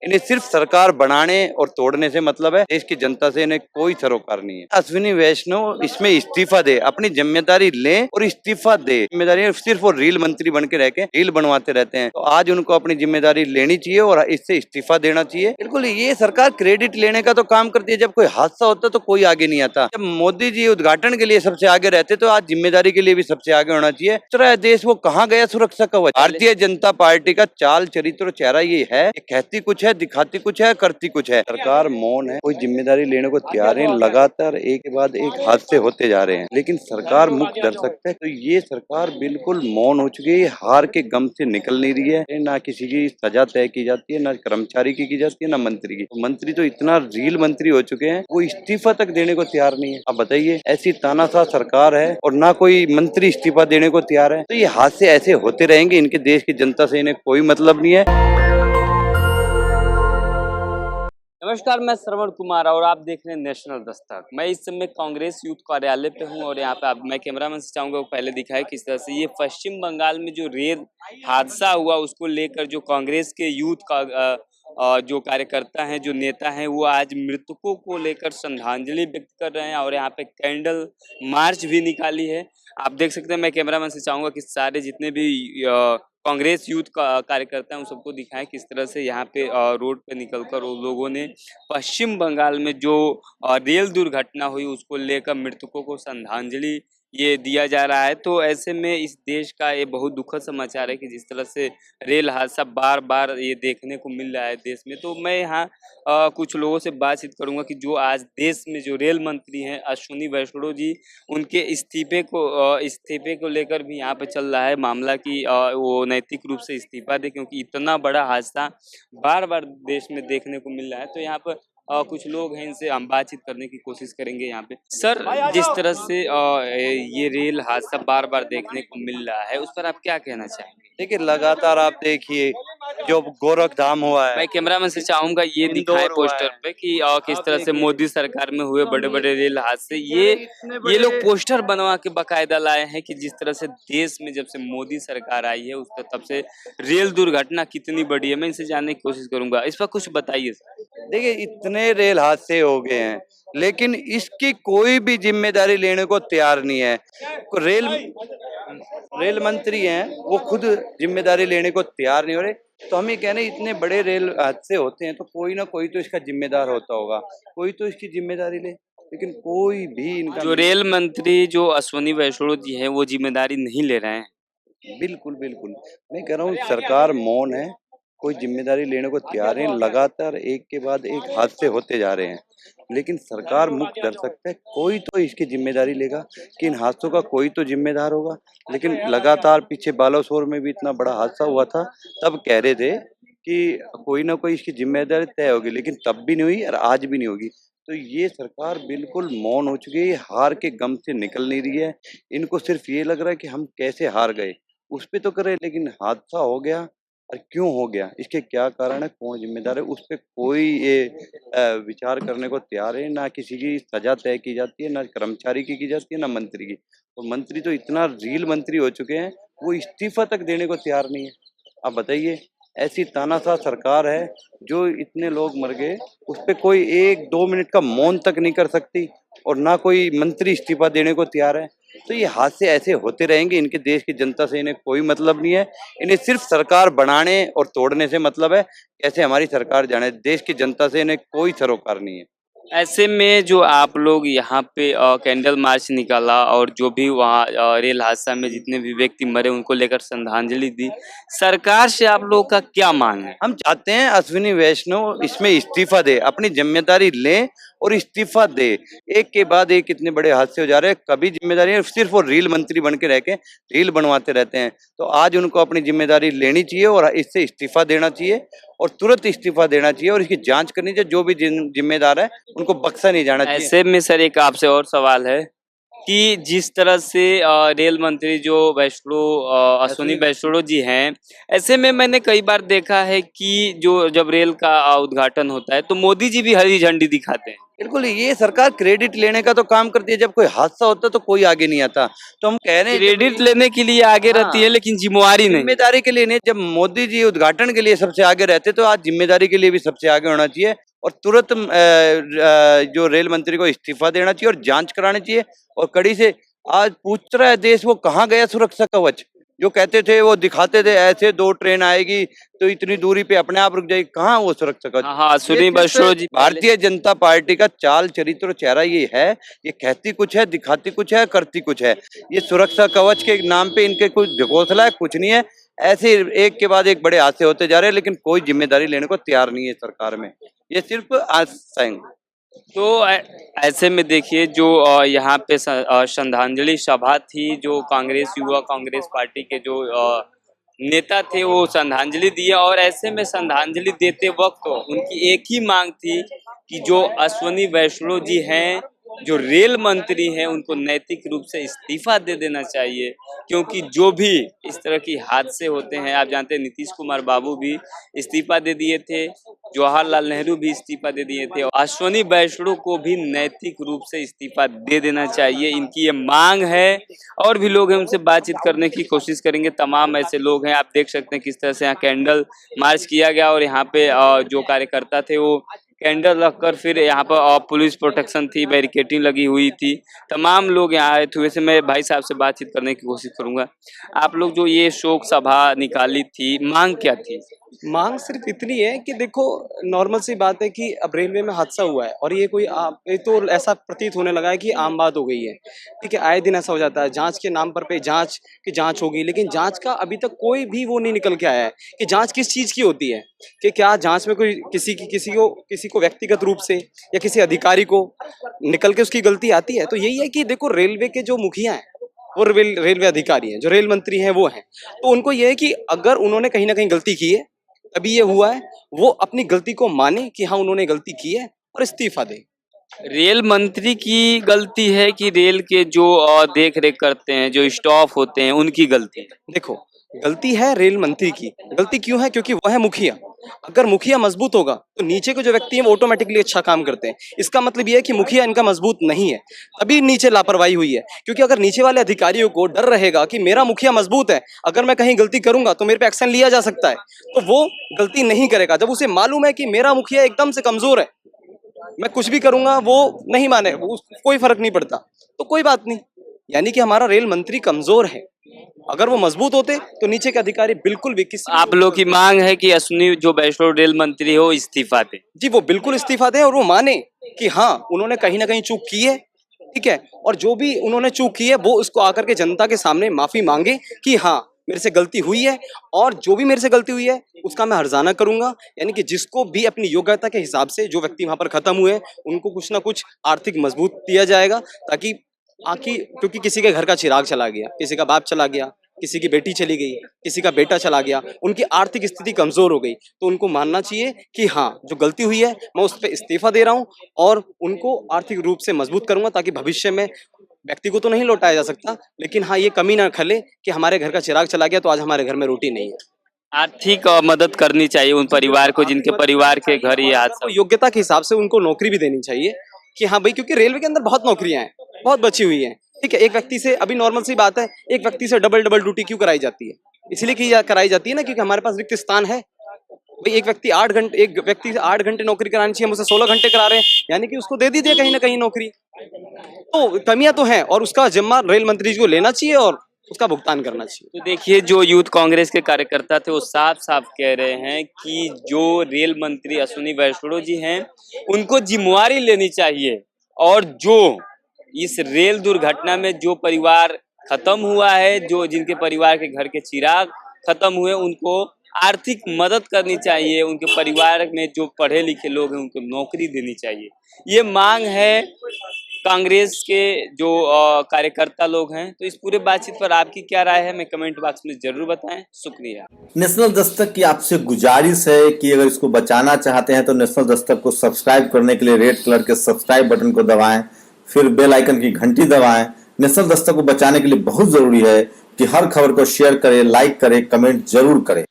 इन्हें सिर्फ सरकार बनाने और तोड़ने से मतलब है, देश की जनता से इन्हें कोई सरोकार नहीं है। अश्विनी वैष्णव इसमें इस्तीफा दे, अपनी जिम्मेदारी ले और इस्तीफा दे। जिम्मेदारी सिर्फ वो रील मंत्री बन के रह के रील बनवाते रहते हैं, तो आज उनको अपनी जिम्मेदारी लेनी चाहिए और इससे इस्तीफा देना चाहिए। बिल्कुल, ये सरकार क्रेडिट लेने का तो काम करती है। जब कोई हादसा होता है तो कोई आगे नहीं आता। जब मोदी जी उद्घाटन के लिए सबसे आगे रहते तो आज जिम्मेदारी के लिए भी सबसे आगे होना चाहिए। दूसरा देश वो कहाँ गया सुरक्षा कवच? भारतीय जनता पार्टी का चाल चरित्र और चेहरा ये है, ये कहती कुछ है, दिखाती कुछ है, करती कुछ है। सरकार मौन है, कोई जिम्मेदारी लेने को तैयार है। लगातार एक के बाद एक हादसे होते जा रहे हैं, लेकिन सरकार मुख दर्शक है। तो ये सरकार बिल्कुल मौन हो चुकी है, हार के गम से निकल नहीं रही है। ना किसी की सजा तय की जाती है, ना कर्मचारी की जाती है, ना मंत्री की। तो मंत्री तो इतना रील मंत्री हो चुके हैं, वो इस्तीफा तक देने को तैयार नहीं है। अब बताइए, ऐसी तानाशाह सरकार है और ना कोई मंत्री इस्तीफा देने को तैयार है। तो ये हादसे ऐसे होते रहेंगे, इनके देश की जनता से इन्हें कोई मतलब नहीं है। नमस्कार, मैं श्रवण कुमार और आप देख रहे हैं नेशनल दस्तक। मैं इस समय कांग्रेस यूथ कार्यालय पे हूं और यहाँ पे आप मैं कैमरामैन से चाहूंगा वो पहले दिखाए किस तरह से ये पश्चिम बंगाल में जो रेल हादसा हुआ उसको लेकर जो कांग्रेस के यूथ का जो कार्यकर्ता हैं, जो नेता हैं, वो आज मृतकों को लेकर श्रद्धांजलि व्यक्त कर रहे हैं और यहाँ पे कैंडल मार्च भी निकाली है। आप देख सकते हैं, मैं कैमरामैन से चाहूंगा कि सारे जितने भी कांग्रेस यूथ का कार्यकर्ता है उन सबको दिखाएं किस तरह से यहाँ पे रोड पे निकलकर उन लोगों ने पश्चिम बंगाल में जो रेल दुर्घटना हुई उसको लेकर मृतकों को श्रद्धांजलि ये दिया जा रहा है। तो ऐसे में इस देश का ये बहुत दुखद समाचार है कि जिस तरह से रेल हादसा बार बार ये देखने को मिल रहा है देश में। तो मैं यहाँ कुछ लोगों से बातचीत करूंगा कि जो आज देश में जो रेल मंत्री हैं अश्विनी वैष्णव जी, उनके इस्तीफे को लेकर भी यहाँ पे चल रहा है मामला कि वो नैतिक रूप से इस्तीफा दे, क्योंकि इतना बड़ा हादसा बार बार देश में देखने को मिल रहा है। तो यहाँ पर कुछ लोग हैं, इनसे हम बातचीत करने की कोशिश करेंगे। यहाँ पे सर, जिस तरह से ये रेल हादसा बार बार देखने को मिल रहा है उस पर आप क्या कहना चाहेंगे? देखिए, लगातार आप देखिए जो गोरखधाम हुआ है। मैं कैमरामैन से चाहूंगा ये दिखाए पोस्टर पे कि किस तरह से मोदी सरकार में हुए बड़े बड़े रेल हादसे ये लोग पोस्टर बनवा के बाकायदा लाए हैं कि जिस तरह से देश में जब से मोदी सरकार आई है उसका तब से रेल दुर्घटना कितनी बड़ी है। मैं इनसे जानने की कोशिश करूंगा, इस पर कुछ बताइए सर। देखिए, इतने रेल हादसे हो गए हैं, लेकिन इसकी कोई भी जिम्मेदारी लेने को तैयार नहीं है। रेल मंत्री हैं, वो खुद जिम्मेदारी लेने को तैयार नहीं हो रहे। तो हम ये कह रहे हैं, इतने बड़े रेल हादसे होते हैं तो कोई ना कोई तो इसका जिम्मेदार होता होगा, कोई तो इसकी जिम्मेदारी ले, लेकिन कोई भी इनका जो रेल मंत्री जो अश्विनी वैष्णव जी हैं वो जिम्मेदारी नहीं ले रहे हैं। बिल्कुल बिल्कुल, मैं कह रहा हूँ सरकार मौन है, कोई जिम्मेदारी लेने को तैयार है। लगातार एक के बाद एक हादसे होते जा रहे हैं, लेकिन सरकार मुख दर्शक है। कोई तो इसकी जिम्मेदारी लेगा कि इन हादसों का कोई तो जिम्मेदार होगा। लेकिन लगातार पीछे बालासोर में भी इतना बड़ा हादसा हुआ था, तब कह रहे थे कि कोई ना कोई इसकी जिम्मेदारी तय होगी, लेकिन तब भी नहीं हुई और आज भी नहीं होगी। तो ये सरकार बिल्कुल मौन हो चुकी है, हार के गम से निकल नहीं रही है। इनको सिर्फ ये लग रहा है कि हम कैसे हार गए, उस पे तो करे, लेकिन हादसा हो गया और क्यों हो गया, इसके क्या कारण है, कौन जिम्मेदार है, उस पे कोई ये विचार करने को तैयार है। ना किसी की सजा तय की जाती है, ना कर्मचारी की जाती है, ना मंत्री की। तो मंत्री तो इतना रील मंत्री हो चुके हैं, वो इस्तीफा तक देने को तैयार नहीं है। आप बताइए, ऐसी तानाशाह सरकार है, जो इतने लोग मर गए उस पे कोई 1-2 मिनट का मौन तक नहीं कर सकती और ना कोई मंत्री इस्तीफा देने को तैयार है। तो ये हादसे ऐसे होते रहेंगे, इनके देश की जनता से इन्हें कोई मतलब नहीं है। इन्हें सिर्फ सरकार बनाने और तोड़ने से मतलब है, कैसे हमारी सरकार जाने, देश की जनता से इन्हें कोई सरोकार नहीं है। ऐसे में जो आप लोग यहाँ पे कैंडल मार्च निकाला और जो भी वहाँ रेल हादसा में जितने भी व्यक्ति मरे उनको लेकर श्रद्धांजलि दी, सरकार से आप लोगों का क्या मांग है? हम चाहते हैं अश्विनी वैष्णव इसमें इस्तीफा दे, अपनी जिम्मेदारी ले और इस्तीफा दे। एक के बाद एक इतने बड़े हादसे हो जा रहे हैं, कभी जिम्मेदारी सिर्फ वो रील मंत्री बन के रह के रील बनवाते रहते हैं। तो आज उनको अपनी जिम्मेदारी लेनी चाहिए और इससे इस्तीफा देना चाहिए और तुरंत इस्तीफा देना चाहिए और इसकी जांच करनी चाहिए। जो भी जिम्मेदार है उनको बख्शा नहीं जाना चाहिए। ऐसे में सर एक आपसे और सवाल है कि जिस तरह से रेल मंत्री जो अश्विनी वैष्णो जी हैं, ऐसे में मैंने कई बार देखा है कि जो जब रेल का उद्घाटन होता है तो मोदी जी भी हरी झंडी दिखाते हैं। बिल्कुल, ये सरकार क्रेडिट लेने का तो काम करती है। जब कोई हादसा होता है तो कोई आगे नहीं आता। तो हम कह रहे हैं क्रेडिट लेने के लिए आगे रहती है हाँ, लेकिन जिम्मेवारी नहीं। जिम्मेदारी के लिए नहीं। जब मोदी जी उद्घाटन के लिए सबसे आगे रहते तो आज जिम्मेदारी के लिए भी सबसे आगे होना चाहिए और तुरंत जो रेल मंत्री को इस्तीफा देना चाहिए और जांच करानी चाहिए। और कड़ी से आज पूछ रहा है देश, वो कहाँ गया सुरक्षा कवच? जो कहते थे, वो दिखाते थे ऐसे 2 ट्रेन आएगी तो इतनी दूरी पे अपने आप रुक जाएगी, कहाँ वो सुरक्षा कवच? हाँ, अश्विनी ये वैष्णो सिर्फ जी भारतीय जनता पार्टी का चाल चरित्र और चेहरा ये है। ये कहती कुछ है, दिखाती कुछ है, करती कुछ है। ये सुरक्षा कवच के नाम पे इनके कुछ ढकोसला है, कुछ नहीं है। ऐसे एक के बाद एक बड़े हादसे होते जा रहे हैं, लेकिन कोई जिम्मेदारी लेने को तैयार नहीं है सरकार में। ये सिर्फ आश्वासन। तो ऐसे में देखिए जो यहाँ पे श्रद्धांजलि सभा थी, जो युवा कांग्रेस पार्टी के जो नेता थे वो श्रद्धांजलि दिए और ऐसे में श्रद्धांजलि देते वक्त उनकी एक ही मांग थी कि जो अश्विनी वैष्णो जी हैं, जो रेल मंत्री हैं, उनको नैतिक रूप से इस्तीफा दे देना चाहिए, क्योंकि जो भी इस तरह की हादसे होते हैं, आप जानते हैं नीतीश कुमार बाबू भी इस्तीफा दे दिए थे, जवाहरलाल नेहरू भी इस्तीफा दे दिए थे, अश्विनी वैष्णो को भी नैतिक रूप से इस्तीफा दे देना चाहिए, इनकी ये मांग है। और भी लोग हैं, उनसे बातचीत करने की कोशिश करेंगे। तमाम ऐसे लोग हैं, आप देख सकते हैं किस तरह से यहाँ कैंडल मार्च किया गया और यहाँ पे जो कार्यकर्ता थे वो कैंडल रखकर, फिर यहाँ पर पुलिस प्रोटेक्शन थी, बैरिकेडिंग लगी हुई थी, तमाम लोग यहाँ आए थे। वैसे मैं भाई साहब से बातचीत करने की कोशिश करूंगा। आप लोग जो ये शोक सभा निकाली थी, मांग क्या थी? मांग सिर्फ इतनी है कि देखो, नॉर्मल सी बात है कि अब रेलवे में हादसा हुआ है और ये तो ऐसा प्रतीत होने लगा है कि आम बात हो गई है। ठीक है, आए दिन ऐसा हो जाता है, जांच के नाम पर पे जांच होगी, लेकिन जांच का अभी तक कोई भी वो नहीं निकल के आया है कि जांच किस चीज की होती है, कि क्या जांच में कोई किसी को व्यक्तिगत रूप से या किसी अधिकारी को निकल के उसकी गलती आती है। तो यही है कि देखो, रेलवे के जो मुखिया हैं वो रेलवे अधिकारी हैं, जो रेल मंत्री हैं वो हैं, तो उनको ये है कि अगर उन्होंने कहीं ना कहीं गलती की है तभी ये हुआ है, वो अपनी गलती को माने कि हाँ उन्होंने गलती की है और इस्तीफा दे। रेल मंत्री की गलती है कि रेल के जो देख रेख करते हैं, जो स्टाफ होते हैं, उनकी गलती है? देखो, गलती है रेल मंत्री की। गलती क्यों है? क्योंकि वह है मुखिया। अगर मुखिया मजबूत होगा तो नीचे के जो व्यक्ति हैं वो ऑटोमेटिकली अच्छा काम करते हैं। इसका मतलब ये है कि मुखिया इनका मजबूत नहीं है, तभी नीचे लापरवाही हुई है। क्योंकि अगर नीचे वाले अधिकारियों को डर रहेगा कि मेरा मुखिया मजबूत है, अगर मैं कहीं गलती करूंगा तो मेरे पे एक्शन लिया जा सकता है, तो वो गलती नहीं करेगा। जब उसे मालूम है कि मेरा मुखिया एकदम से कमजोर है, मैं कुछ भी करूंगा वो नहीं माने, कोई फर्क नहीं पड़ता, तो कोई बात नहीं। यानी कि हमारा रेल मंत्री कमजोर है। अगर वो मजबूत होते तो नीचे के अधिकारी बिल्कुल भी किसी आप लोग की मांग है कि अश्विनी जो वैष्णो रेल मंत्री हो इस्तीफा दे? जी, वो बिल्कुल इस्तीफा दें और वो माने कि हाँ उन्होंने कहीं ना कहीं चूक की है। ठीक है, और जो भी उन्होंने चूक की है वो उसको आकर के जनता के सामने माफी मांगे कि हाँ मेरे से गलती हुई है, और जो भी मेरे से गलती हुई है उसका मैं हर्जाना करूंगा। यानी कि जिसको भी अपनी योग्यता के हिसाब से जो व्यक्ति वहां पर खत्म हुए हैं उनको कुछ ना कुछ आर्थिक मजबूत दिया जाएगा, ताकि क्योंकि किसी के घर का चिराग चला गया, किसी का बाप चला गया, किसी की बेटी चली गई, किसी का बेटा चला गया, उनकी आर्थिक स्थिति कमजोर हो गई, तो उनको मानना चाहिए कि हाँ जो गलती हुई है मैं उस पर इस्तीफा दे रहा हूँ और उनको आर्थिक रूप से मजबूत करूंगा, ताकि भविष्य में व्यक्ति को तो नहीं लौटाया जा सकता, लेकिन हाँ ये कमी ना खले कि हमारे घर का चिराग चला गया तो आज हमारे घर में रोटी नहीं है। आर्थिक मदद करनी चाहिए उन परिवार को जिनके परिवार के घर ये हादसा। योग्यता के हिसाब से उनको नौकरी भी देनी चाहिए कि हाँ भाई, क्योंकि रेलवे के अंदर बहुत नौकरियां हैं, बहुत बची हुई हैं। ठीक है, एक व्यक्ति से, अभी नॉर्मल सी बात है, एक व्यक्ति से डबल ड्यूटी क्यों कराई जाती है? इसलिए कराई जाती है ना क्योंकि हमारे पास रिक्त स्थान है। भाई एक व्यक्ति से 8 घंटे नौकरी करानी चाहिए, हम उसे 16 घंटे करा रहे हैं, यानी कि उसको दे दीजिए कहीं ना कहीं नौकरी। तो कमियां तो हैं और उसका जिम्मा रेल मंत्री जी को लेना चाहिए और उसका भुगतान करना चाहिए। तो देखिए, जो यूथ कांग्रेस के कार्यकर्ता थे वो साफ साफ कह रहे हैं कि जो रेल मंत्री अश्विनी वैष्णो जी हैं उनको जिम्मेवारी लेनी चाहिए, और जो इस रेल दुर्घटना में जो परिवार खत्म हुआ है, जो जिनके परिवार के घर के चिराग खत्म हुए, उनको आर्थिक मदद करनी चाहिए, उनके परिवार में जो पढ़े लिखे लोग हैं उनको नौकरी देनी चाहिए। ये मांग है कांग्रेस के जो कार्यकर्ता लोग हैं। तो इस पूरे बातचीत पर आपकी क्या राय है, मैं कमेंट बॉक्स में जरूर बताएं। शुक्रिया। नेशनल दस्तक की आपसे गुजारिश है कि अगर इसको बचाना चाहते हैं तो नेशनल दस्तक को सब्सक्राइब करने के लिए रेड कलर के सब्सक्राइब बटन को दबाएं, फिर बेल आइकन की घंटी दबाएं, नेशनल दस्तक को बचाने के लिए बहुत जरूरी है कि हर खबर को शेयर करें, लाइक करें, कमेंट जरूर करें।